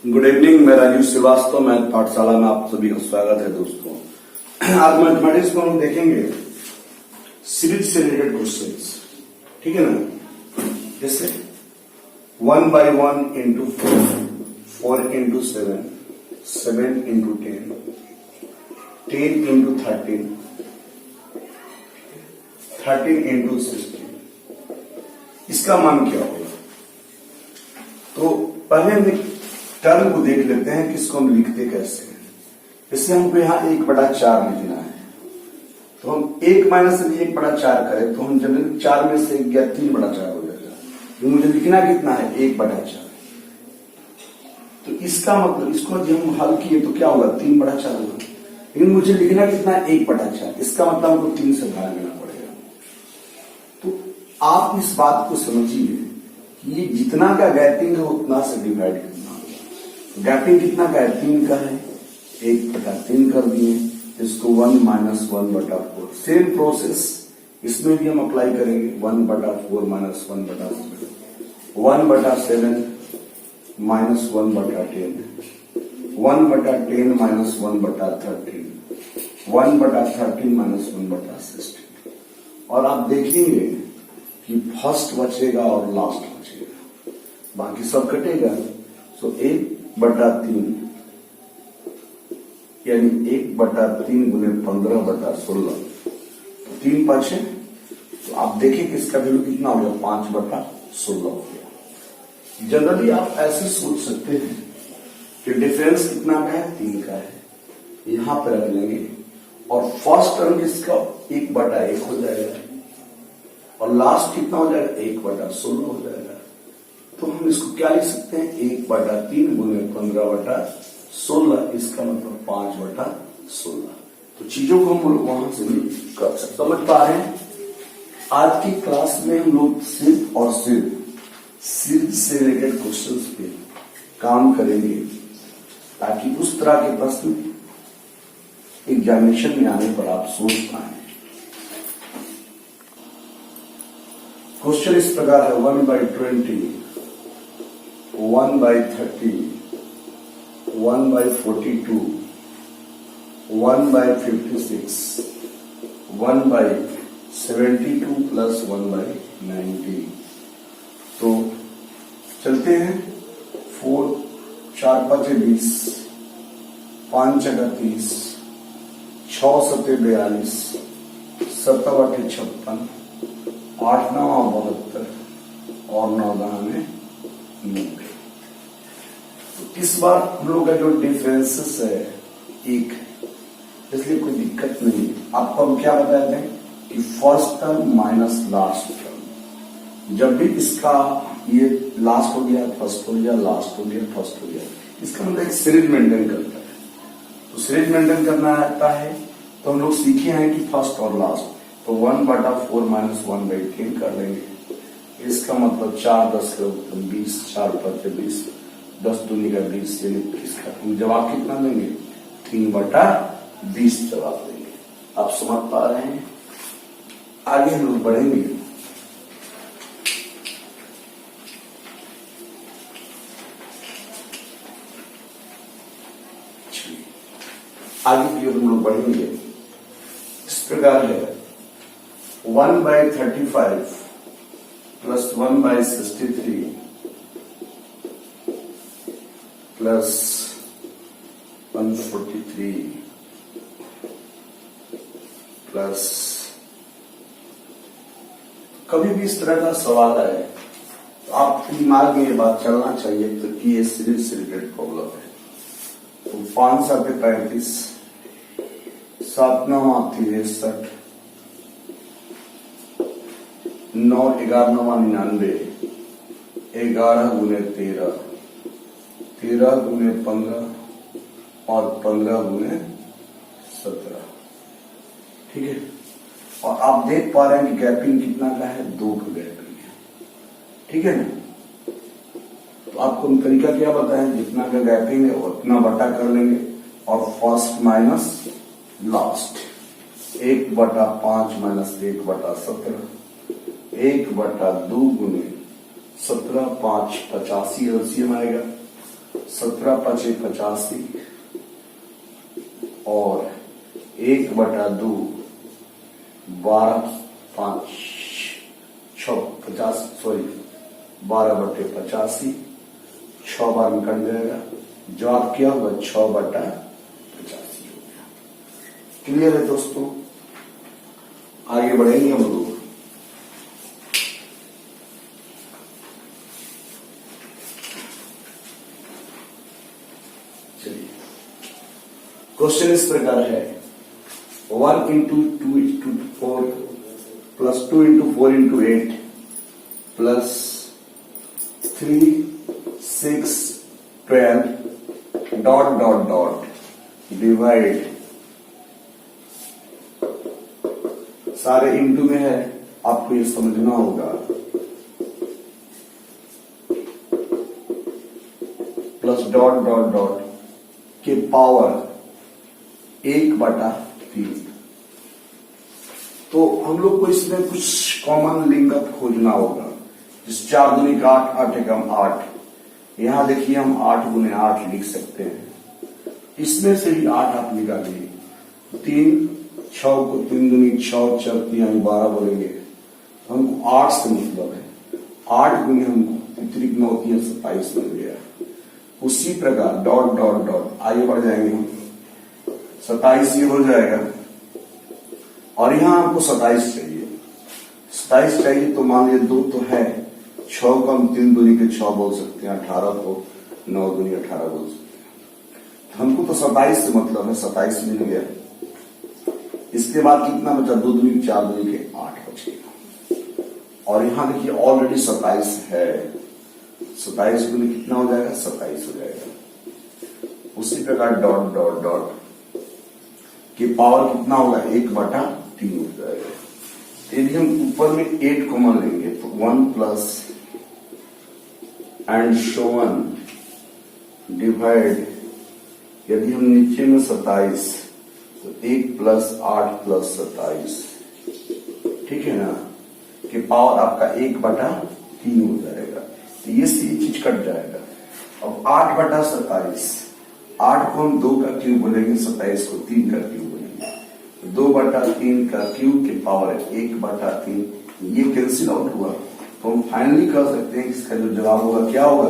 Good evening, मैं Rajiv Srivastava, math पाठशाला में आप सभी का स्वागत है दोस्तों। आज मैथमेटिक्स को हम देखेंगे सीरीज से रिलेटेड क्वेश्चंस, ठीक है ना। जैसे 1 by 1 into 4, 4 into 7, 7 into 10, 10 into 13, 13 into 16, इसका मान क्या होगा? तो पहले हम टर्म को देख लेते हैं कि इसको हम लिखते कैसे हैं। जैसे हमको यहाँ 1/4 लिखना है, तो हम 1 माइनस 1/4 करें तो हम जनरली 4 में से 1 गया 3/4 हो जाएगा। तो मुझे लिखना कितना है? 1/4। तो इसका मतलब इसको जब हम हल किए तो क्या होगा? 3/4 होगा। लेकिन मुझे लिखना कितना है? 1/4। इसका मतलब हमको 3 से भाग देना पड़ेगा। तो आप इस बात को समझिए कि ये जितना का गैपिंग है उतना से डिवाइड करना। गैपिंग कितना का है? 3 का है, 1/3 कर दिए, इसको 1 माइनस 1/4। सेम प्रोसेस इसमें भी हम अप्लाई करेंगे। 1/4 माइनस 1/7, 1/7 माइनस 1/10, 1/10 माइनस 1/13, 1/13 माइनस 1/16। और आप देखेंगे कि फर्स्ट बचेगा और लास्ट बचेगा, बाकी सब कटेगा। तो 1/3 यानी 1/3 गुने 15/16, 3 बचे। तो आप देखिए कि इसका वैल्यू कितना हो गया? 5/16 हो गया। जनरली आप ऐसे सोच सकते हैं कि डिफरेंस कितना का है? 3 का है। यहां पर रख लेंगे और फर्स्ट टर्म किसका? 1/1 हो जाएगा और लास्ट कितना हो जाएगा? 1/16 हो जाएगा। तो हम इसको क्या लिख सकते हैं? 1/3 गुने 15/16, इसका मतलब 5/16। तो चीजों को हम वहां से भी कर सकते। समझ पा रहे हैं? आज की क्लास में हम लोग सिर्फ और सिर्फ सीरीज से रिलेटेड क्वेश्चंस पे काम करेंगे ताकि उस तरह के प्रश्न एग्जामिनेशन में आने पर आप सोच पाए। क्वेश्चन इस प्रकार है: 1/20, 1/30, 1/42, 1/56, 1/72 प्लस 1/90। तो चलते हैं। 4 4 5 20, 5 6 30, 6 7 42, 7 8 56, 8 9 72 और 9 10 90। इस बार हम लोग का जो डिफरेंसेस है 1, इसलिए कोई दिक्कत नहीं। आपको हम क्या बताते हैं कि first term minus last term. जब भी इसका ये लास्ट हो गया, फर्स्ट हो गया, लास्ट हो गया, फर्स्ट हो गया, इसका मतलब एक सीरीज मेंटेन करता है। तो सीरीज मेंटेन करना आता है तो हम लोग सीखे हैं कि फर्स्ट और लास्ट। तो 1/4 माइनस 1/10 कर लेंगे। इसका मतलब 4 10 20, 4 5 20, 10 दूनी का 20, यानी इसका जवाब कितना देंगे? 3/20 जवाब देंगे। आप समझ पा रहे हैं? आगे हम लोग बढ़ेंगे। आगे की ओर हम लोग बढ़ेंगे। इस प्रकार है: 1/35 प्लस 1/63 प्लस 143 प्लस। कभी भी इस तरह का सवाल आए तो आपके दिमाग में ये बात चलना चाहिए तो कि ये सीरीज से रिलेटेड प्रॉब्लम है। तो 5 7 35, 7 9 63, 9 11 99, 11 गुने 13, 13 गुने 15 और 15 गुने 17। ठीक है। और आप देख पा रहे हैं कि गैपिंग कितना का है? 2 का गैपिंग है। ठीक है ना। तो आपको तरीका क्या बताएं? जितना का गैपिंग है उतना बटा कर लेंगे और फर्स्ट माइनस लास्ट। 1/5 माइनस 1/17, 1/2 गुने 17, 5 85 एलसीएम आएगा 17×5 = 85 और 1/2 12/85 6 बार में कट जाएगा। जवाब क्या होगा? 6/85 हो गया। क्लियर है दोस्तों? आगे बढ़ेंगे हम लोग। चलिए, क्वेश्चन इस प्रकार है 1 × 2 × 4 प्लस 2 × 4 × 8 प्लस 3 6 12 डॉट डिवाइड, सारे इंटू में है, आपको ये समझना होगा। प्लस डॉट के पावर 1/3। तो हम लोग को इसमें कुछ कॉमन लिंकअप खोजना होगा। जिस 4 दूनी 8, 8 एकम 8, यहां देखिए हम 8 × 8 लिख सकते हैं। इसमें से ही 8 आप निकालिए। 3 6 को 3 दूनी 6, 4 3 12 बोलेंगे। हमको 8 से मतलब है। 8 गुने हमको 3 9 3 27 मिल गया। उसी प्रकार डॉट आगे बढ़ जाएंगे हम। 27 ये हो जाएगा और यहां हमको 27 चाहिए। 27 चाहिए तो मान लीजिए 2 तो है, 6 को हम 3 दूनी के 6 बोल सकते हैं, 18 को 9 दूनी 18 बोल सकते हैं। तो हमको तो 27 से मतलब है, 27 मिल गया। इसके बाद कितना बचा? 2 दूनी 4 दूनी के 8 बचेगा। और यहां देखिए ऑलरेडी 27 है। 27 गुने कितना हो जाएगा? 27 हो जाएगा। उसी प्रकार डॉट के पावर कितना होगा? 1/3 हो जाएगा। यदि हम ऊपर में 8 कॉमन लेंगे तो 1 plus and so on divide, यदि हम नीचे में 27 तो 1 प्लस 8 प्लस 27, ठीक है ना, कि पावर आपका 1/3 हो जाएगा। तो ये चीज कट जाएगा। अब 8/27, 8 को हम 2 का क्यूब बोलेंगे, 27 को 3 का क्यूब बोलेंगे। 2/3 का क्यूब के पावर है 1/3। ये कैंसिल आउट हुआ तो हम फाइनली कह सकते हैं कि इसका जो जवाब होगा क्या होगा?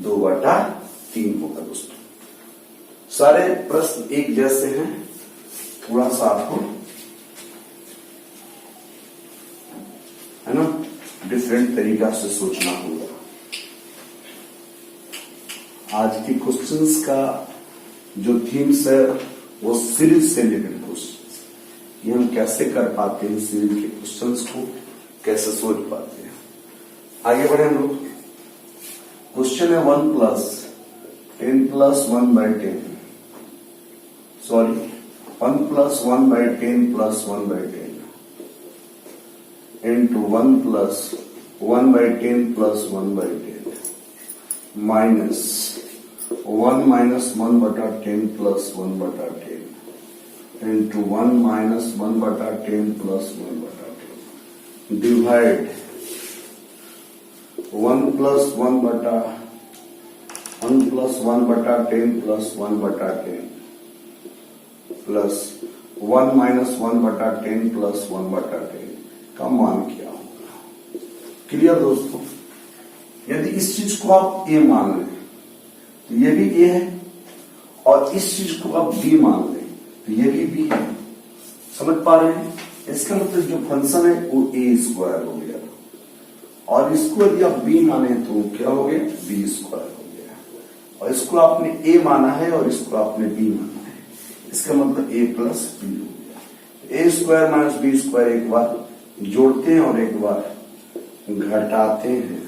2/3 होगा। दोस्तों, सारे प्रश्न एक जैसे हैं, थोड़ा सा आपको है ना डिफरेंट तरीका से सोचना होगा। आज के क्वेश्चंस का जो थीम्स है वो सीरीज से रिलेटेड क्वेश्चंस, ये हम कैसे कर पाते हैं, सीरीज के क्वेश्चंस को कैसे सोच पाते हैं। आगे बढ़े हम लोग। क्वेश्चन है 1 + 10 + 1/10, sorry 1 + 1/10 + 1/10 into 1 + 1/10 + 1/10 minus 1 - 1/10 + 1/10 into 1 - 1/10 + 1/10 divide 1 + 1/10 + 1/10 plus 1 - 1/10 plus 1/10 का मान क्या होगा? क्लियर दोस्तों? यदि इस चीज को आप a मान लें तो ये भी a है, और इस चीज को आप b मान लें तो ये भी b है। समझ पा रहे हैं? इसका मतलब जो फंक्शन है वो a² हो गया, और इसको यदि आप b माने तो क्या हो गया? b² हो गया। और इसको आपने a माना है और इसको आपने b माना है, इसका मतलब a + b हो गया। a² - b² एक बार जोड़ते हैं और एक बार घटाते हैं।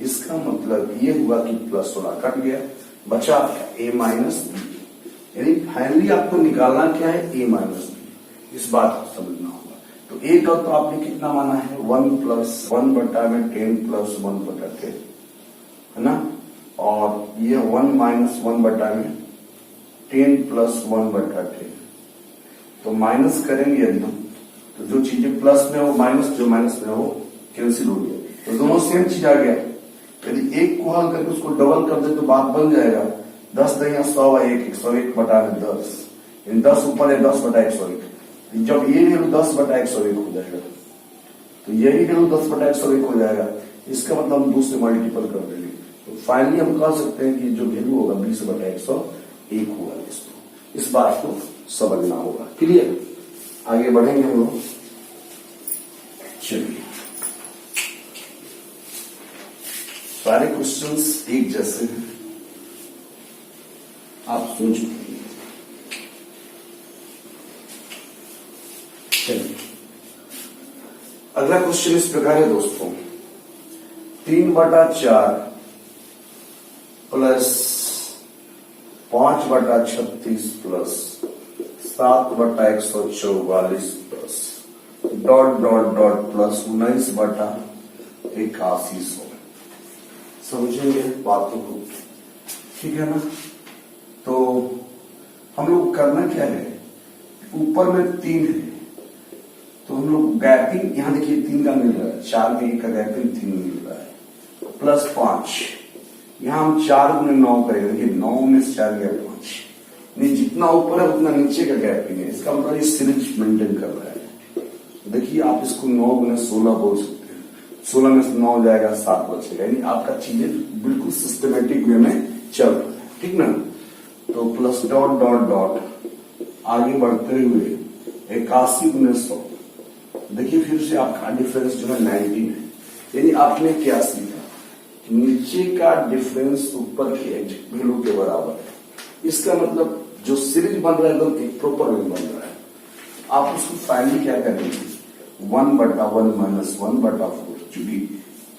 इसका मतलब ये हुआ कि प्लस थोड़ा कट गया, बचा a - b। यानी फाइनली आपको निकालना क्या है? a - b। इस बात को समझना होगा। तो a का तो आपने कितना माना है? 1 + 1/10 + 1/10 है ना, और ये 1 - 1/10 + 1/10। तो माइनस करेंगे यदि हम, तो जो चीजें प्लस में हो माइनस, जो माइनस में हो कैंसिल हो गया, तो दोनों सेम चीज आ गया। यदि एक को हल करके उसको डबल कर दे तो बात बन जाएगा 10 दहिया 100 व 1 101 बटा 10, 10 ऊपर है 10 बटा 101। जब ये वैल्यू 10 बटा 101 हो जाएगा तो यही वैल्यू 10 बटा 101 हो जाएगा। इसका मतलब हम 2 से मल्टीपल कर देंगे तो फाइनली हम कह सकते हैं कि जो वैल्यू होगा 20 बटा 101 होगा। इस बात को समझना होगा। क्लियर? आगे बढ़ेंगे हम लोग। चलिए, सारे क्वेश्चंस एक जैसे हैं, आप सोच लीजिए। चलिए, अगला क्वेश्चन इस प्रकार है दोस्तों, 3/4 plus 5/36 plus 7/144 plus dot dot dot plus 19/8100। समझेंगे बातों को, ठीक है ना? तो हम लोग करना क्या है, ऊपर में 3 है तो हम लोग गैपिंग, यहां देखिए 3 का मिल रहा है, 4 में 1 का गैपिंग 3 मिल रहा है, प्लस 5, यहां हम 4 गुने 9 करेंगे। देखिए 9 में से 4 गया 5, नहीं जितना ऊपर है उतना नीचे का गैपिंग है। इसका मतलब ये सीरीज मेंटेन कर रहा है। देखिए आप इसको 9 गुने 16 बोल सकते हैं, 16 में से 9 जाएगा 7 बचेगा, यानी आपका चीजें बिल्कुल सिस्टमेटिक वे में चल रहा है, ठीक ना? तो प्लस डॉट डॉट डॉट आगे बढ़ते हुए 81 गुने 100। देखिए फिर से आपका डिफरेंस जो है 19 है, यानी आपने क्या सीखा, नीचे का डिफरेंस ऊपर के वैल्यू के बराबर है। इसका मतलब जो सीरीज बन रहा है एकदम प्रॉपर में बन रहा है। आप उसको फाइनली क्या करेंगे, 1/1 माइनस 1/4, चूंकि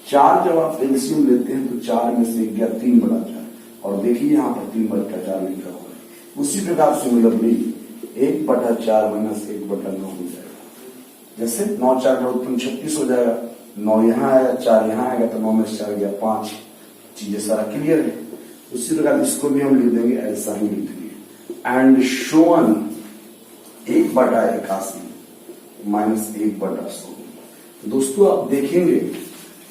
4 जब आप एलसीएम लेते हैं तो 4 में से 1 गया 3/4, और देखिए यहाँ पर 3/4 लिखा हुआ है। उसी प्रकार से मतलब 1/4 माइनस 1/9 हो जाएगा। जैसे 9 4 36 हो जाएगा, 9 यहाँ आएगा 4 यहाँ आएगा तो 9 में से 4 गया 5। चीजें सारा क्लियर है। उसी प्रकार इसको भी हम लिख देंगे, ऐसा ही लिख देंगे, एंड शोन 1/81 माइनस 1/100। दोस्तों आप देखेंगे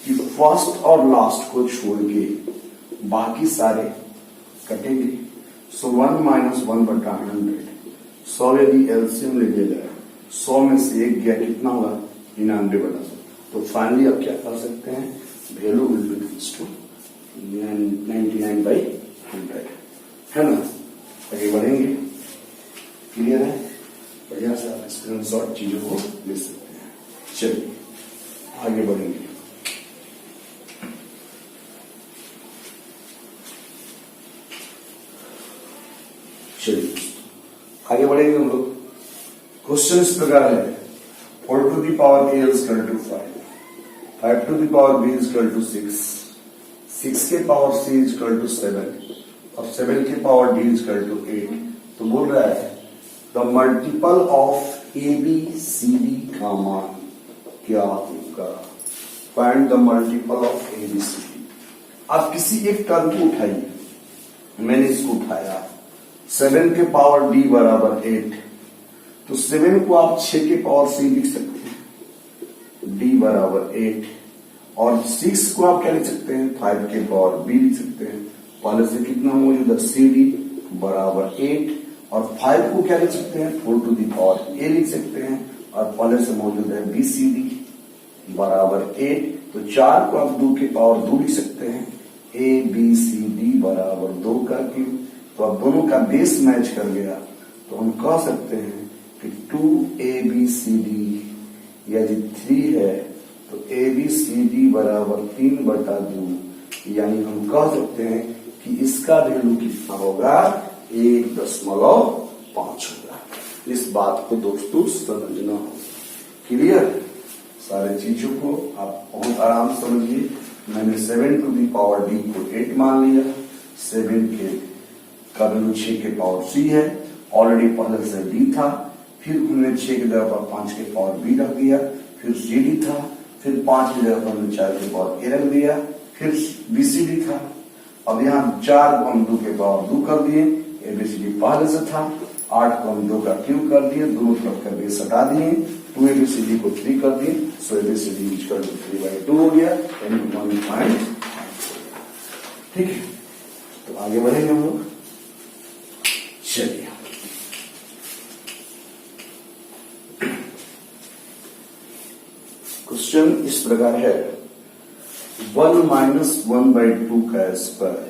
कि फर्स्ट और लास्ट को छोड़ के बाकी सारे कटेंगे। सो 1 माइनस 1/100, 100 यदि एलसीएम लीजिएगा 100 में से 1 गया कितना होगा, 99/100। तो फाइनली आप क्या कर सकते हैं, value will be equals to 99/100, है ना? आगे बढ़ेंगे। क्लियर है? बढ़िया से आप स्क्रीनशॉट चीजों को ले सकते हैं। चलिए आगे बढ़ेंगे। चलिए आगे बढ़ेंगे हम लोग। क्वेश्चन इस प्रकार है, 4 to the power a is equal to 5, 5 to the power b is equal to 6, 6 के power c is equal to 7 और 7 के power d is equal to 8। तो बोल रहा है द मल्टीपल ऑफ ABCD का मान क्या होगा, find the multiple of ABCD। आप किसी एक टर्म को उठाइए, मैंने इसको उठाया 7 के पावर d बराबर 8, तो 7 को आप 6 के पावर c लिख सकते हैं, d बराबर 8, और 6 को आप क्या लिख सकते हैं, 5 के पावर b लिख सकते हैं। पहले से कितना मौजूद है, CD बराबर 8, और 5 को क्या लिख सकते हैं, 4 to the power a लिख सकते हैं, और पहले से मौजूद है BCD बराबर 8। तो 4 को आप 2 के पावर 2 लिख सकते हैं, ABCD बराबर 2 का क्यूब। तो अब दोनों का बेस मैच कर गया तो हम कह सकते हैं कि 2ABCD यदि 3 है तो ABCD बराबर 3/2, यानी हम कह सकते हैं कि इसका वैल्यू कितना होगा, 1.5 होगा। इस बात को दोस्तों समझना होगा। क्लियर? सारे चीजों को आप बहुत आराम से समझिए। मैंने 7 to the power d को 8 मान लिया, 7 के का वैल्यू 6 के पावर c है, ऑलरेडी पहले से d था, फिर हमने 6 की जगह पर 5 के पावर b रख दिया, फिर cd था, फिर 5 की जगह पर हमने 4 के पावर a रख दिया, फिर bcd था। अब यहाँ 4 को हम 2 के पावर 2 कर दिए, ABCD पहले से था, 8 को हम 2 का क्यूब कर दिए, दोनों तरफ का बेस हटा दिए, 2ABCD को 3 कर दिए, सो ABCD इक्वल टू 3/2 हो गया, यानी 1.5। ठीक है, तो आगे बढ़ेंगे हम लोग। चलिए, क्वेश्चन इस प्रकार है, 1 माइनस 1/2 का स्क्वायर,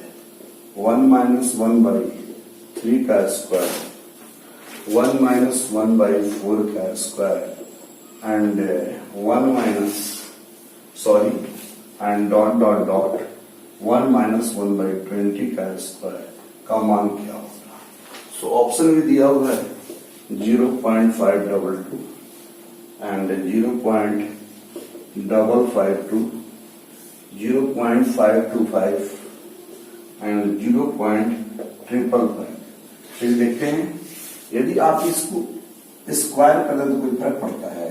1 माइनस 1/3 का स्क्वायर, 1 माइनस 1/4 का square and 1 minus and dot dot dot 1 minus 1/20 का स्क्वायर का मान क्या होगा। सो ऑप्शन में दिया हुआ है 0.522 एंड 0.552, 0.525 एंड 0.555। फिर देखते हैं, यदि आप इसको स्क्वायर कर दें तो कोई फर्क पड़ता है,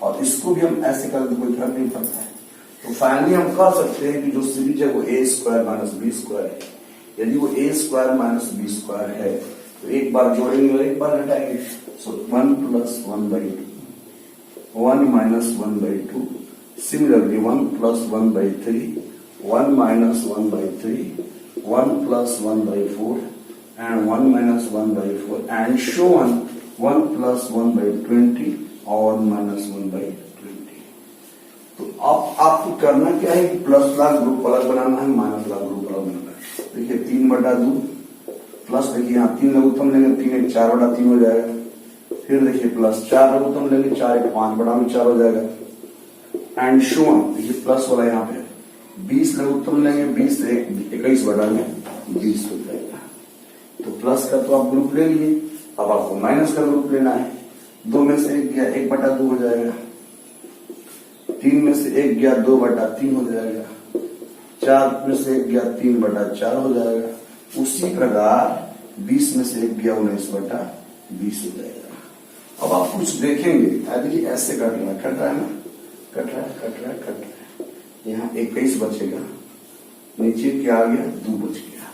और इसको भी हम ऐसे कर दें तो कोई फर्क नहीं पड़ता है। तो फाइनली हम कह सकते हैं कि जो सीरीज है वो ए स्क्वायर माइनस बी स्क्वायर है। यदि वो ए स्क्वायर माइनस बी स्क्वायर है तो एक बार जोड़ेंगे और एक बार हटाएंगे। सो 1 plus 1/2, 1 minus 1/2, similarly 1 plus 1/3, 1 minus 1/3, 1 plus 1/4 and 1 minus 1/4 and show on 1 plus 1/20 और माइनस 1/20। तो अब आपको करना क्या है, प्लस वाला ग्रुप अलग बनाना है, माइनस वाला ग्रुप अलग बनाना है। देखिए 3/2 प्लस, देखिए यहाँ 3 लघुत्तम लेंगे, 3 1 4/3 हो जाएगा। फिर देखिए प्लस 4 लघुत्तम लेंगे, 4 1 5/4 हो जाएगा। एंड शो ऑन, देखिए प्लस वाला यहाँ पे 20 लघुत्तम लेंगे, 20 21/20 हो जाएगा। तो प्लस का तो आप ग्रुप ले लिए, अब आपको माइनस का ग्रुप लेना है। 2 में से 1 गया 1/2 हो जाएगा, 3 में से 1 गया 2/3 हो जाएगा, 4 में से 1 गया 3/4 हो जाएगा। उसी प्रकार 20 में से 1 गया 19/20 हो जाएगा। अब आप कुछ देखेंगे, देखिए ऐसे कट रहा है ना, कट रहा है। यहाँ 21 बचेगा, नीचे क्या आ गया 2 बच गया,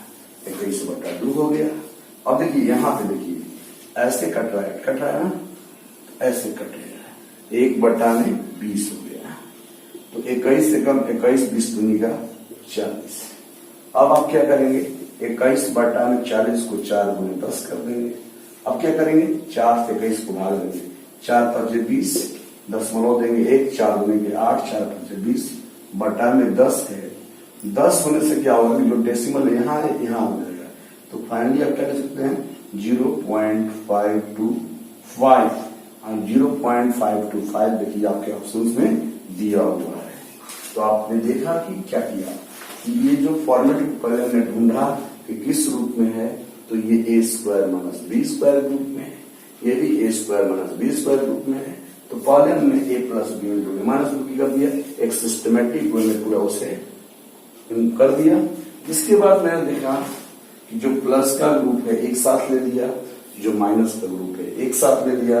21/2 हो गया। अब देखिए यहाँ पे देखिए ऐसे कट रहा है ना, ऐसे कट रहा है, 1/20 हो गया। तो 21 से कम 21, 20 दूनी का 40। अब आप क्या करेंगे, 21/40 को 4 गुने 10 कर देंगे। अब क्या करेंगे, 4 से 21 को भाग देंगे, 4 5 20, दशमलव देंगे 1, 4 गुने के 8, 4 5 20, बटा में 10 है। 10 होने से क्या होगा, जो डेसिमल यहाँ है यहाँ हो जाएगा। तो फाइनली आप क्या कर सकते हैं, 0.525 और 0.525 देखिए आपके ऑप्शंस में दिया हुआ है। तो आपने देखा कि क्या किया, ये जो फॉर्मेट हमने ढूंढा कि किस रूप में है, तो ये A square minus B square group में है, ये भी A square minus B square group में है। तो पहले हमने ए प्लस बी में जोड़े माइनस बी कर दिया, एक सिस्टमेटिक वे में पूरा उसे कर दिया। इसके बाद मैंने देखा कि जो प्लस का ग्रुप है एक साथ ले लिया, जो माइनस का ग्रुप है एक साथ ले लिया।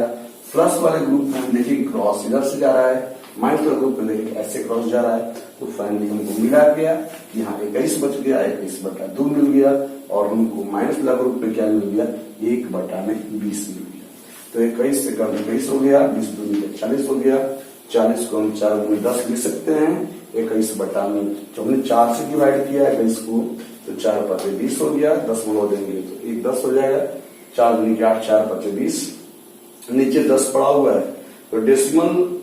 प्लस वाले ग्रुप में हम देखिए क्रॉस इधर से जा रहा है, माइनस वाले ग्रुप में देखिए ऐसे क्रॉस जा रहा है। तो फाइनली हमको मिला गया कि यहाँ 21 बच गया, 21/2 मिल गया, और हमको माइनस वाला ग्रुप में क्या मिल गया, 1/20 मिल गया। तो 21 से कम 21 हो गया, 20 दूनी का 40 हो गया। 40 को हम 4 गुने 10 लिख सकते हैं, 21/में हमने 4 से डिवाइड किया 21 को, तो 4 5 20 हो गया, दशमलव देंगे तो 1 10 हो जाएगा, 4 दूनी के 8, 4 5 20, नीचे 10 पड़ा हुआ है। तो डेसिमल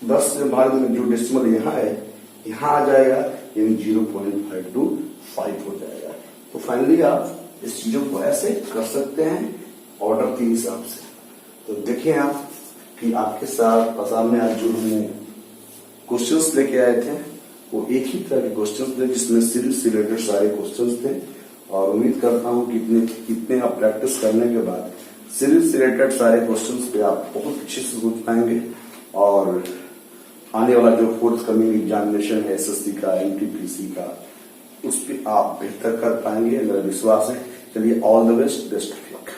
10 से भाग देंगे, जो डेसिमल यहाँ है यहाँ आ जाएगा, यानी 0.525 हो जाएगा। तो फाइनली आप इस चीजों को ऐसे कर सकते हैं ऑर्डर के हिसाब से। तो देखें आप कि आपके सामने आज जो हमने क्वेश्चंस लेके आए थे वो एक ही तरह के क्वेश्चंस थे, जिसमें सीरीज से रिलेटेड सारे क्वेश्चंस थे। और उम्मीद करता हूं कि कितने आप प्रैक्टिस करने के बाद सीरीज से रिलेटेड सारे क्वेश्चंस पे आप बहुत अच्छे से सोच पाएंगे, और आने वाला जो फोर्थ कमिंग एग्जामिनेशन है एसएससी का, एनटीपीसी का, उस पर आप बेहतर कर पाएंगे, मेरा विश्वास है। चलिए, all the best of luck.